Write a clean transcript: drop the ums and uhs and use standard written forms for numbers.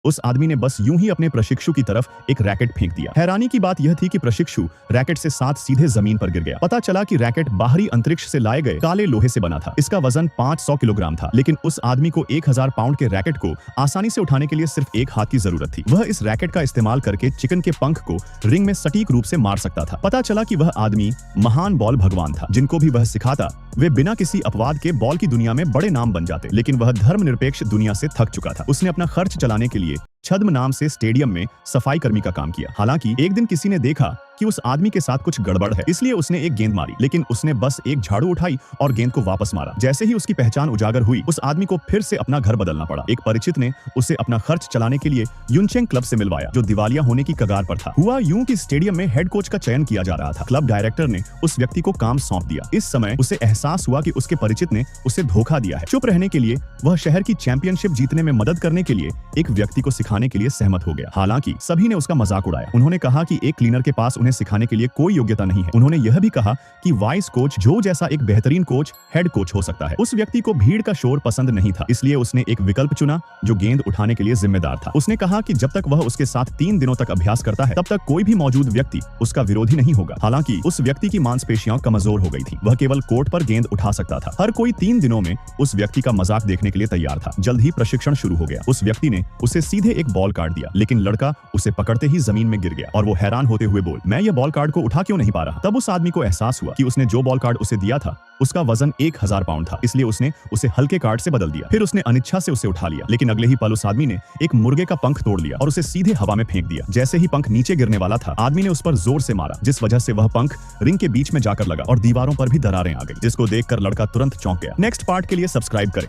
उस आदमी ने बस यूं ही अपने प्रशिक्षु की तरफ एक रैकेट फेंक दिया। हैरानी की बात यह थी कि प्रशिक्षु रैकेट से साथ सीधे जमीन पर गिर गया। पता चला कि रैकेट बाहरी अंतरिक्ष से लाए गए काले लोहे से बना था। इसका वजन 500 किलोग्राम था, लेकिन उस आदमी को 1000 पाउंड के रैकेट को आसानी से उठाने के लिए सिर्फ एक हाथ की जरूरत थी। वह इस रैकेट का इस्तेमाल करके चिकन के पंख को रिंग में सटीक रूप से मार सकता था। पता चला कि वह आदमी महान बॉल भगवान था। जिनको भी वह सिखाता वे बिना किसी अपवाद के बॉल की दुनिया में बड़े नाम बन जाते, लेकिन वह धर्मनिरपेक्ष दुनिया से थक चुका था। उसने अपना खर्च चलाने के लिए छद्म नाम से स्टेडियम में सफाई कर्मी का काम किया। हालांकि एक दिन किसी ने देखा कि उस आदमी के साथ कुछ गड़बड़ है, इसलिए उसने एक गेंद मारी, लेकिन उसने बस एक झाड़ू उठाई और गेंद को वापस मारा। जैसे ही उसकी पहचान उजागर हुई, उस आदमी को फिर से अपना घर बदलना पड़ा। एक परिचित ने उसे अपना खर्च चलाने के लिए युनचेंग क्लब से मिलवाया, जो दिवालिया होने की कगार पर था। हुआ यूं कि स्टेडियम में हेड कोच का चयन किया जा रहा था। क्लब डायरेक्टर ने उस व्यक्ति को काम सौंप दिया। इस समय उसे एहसास हुआ कि उसके परिचित ने उसे धोखा दिया है। चुप रहने के लिए वह शहर की चैंपियनशिप जीतने में मदद करने के लिए एक व्यक्ति को सिखाने के लिए सहमत हो गया। हालांकि सभी ने उसका मजाक उड़ाया। उन्होंने कहा कि एक क्लीनर के पास उन्हें सिखाने के लिए कोई योग्यता नहीं है। उन्होंने यह भी कहा कि वाइस कोच जो जैसा एक बेहतरीन कोच हेड कोच हो सकता है। उस व्यक्ति को भीड़ का शोर पसंद नहीं था, इसलिए उसने एक विकल्प चुना जो गेंद उठाने के लिए जिम्मेदार था। उसने कहा कि जब तक वह उसके साथ 3 दिनों तक अभ्यास करता है, तब तक कोई भी मौजूद व्यक्ति उसका विरोधी नहीं होगा। हालांकि उस व्यक्ति की मांसपेशियां कमजोर हो गई थी। वह केवल कोर्ट पर गेंद उठा सकता था। हर कोई 3 दिनों में उस व्यक्ति का मजाक देखने के लिए तैयार था। जल्द ही प्रशिक्षण शुरू हो गया। उस व्यक्ति ने उसे सीधे एक बॉल काट दिया, लेकिन लड़का उसे पकड़ते ही जमीन में गिर गया और वो हैरान होते हुए बोल, मैं ये बॉल कार्ड को उठा क्यों नहीं पा रहा। तब उस आदमी को एहसास हुआ कि उसने जो बॉल कार्ड उसे दिया था उसका वजन 1000 पाउंड था, इसलिए उसने उसे हल्के कार्ड से बदल दिया। फिर उसने अनिच्छा से उसे उठा लिया, लेकिन अगले ही पल उस आदमी ने एक मुर्गे का पंख तोड़ लिया और उसे सीधे हवा में फेंक दिया। जैसे ही पंख नीचे गिरने वाला था, आदमी ने उस पर जोर से मारा, जिस वजह से वह पंख रिंग के बीच में जाकर लगा और दीवारों पर भी दरारें आ गई, जिसको देखकर लड़का तुरंत चौंक गया। नेक्स्ट पार्ट के लिए सब्सक्राइब करें।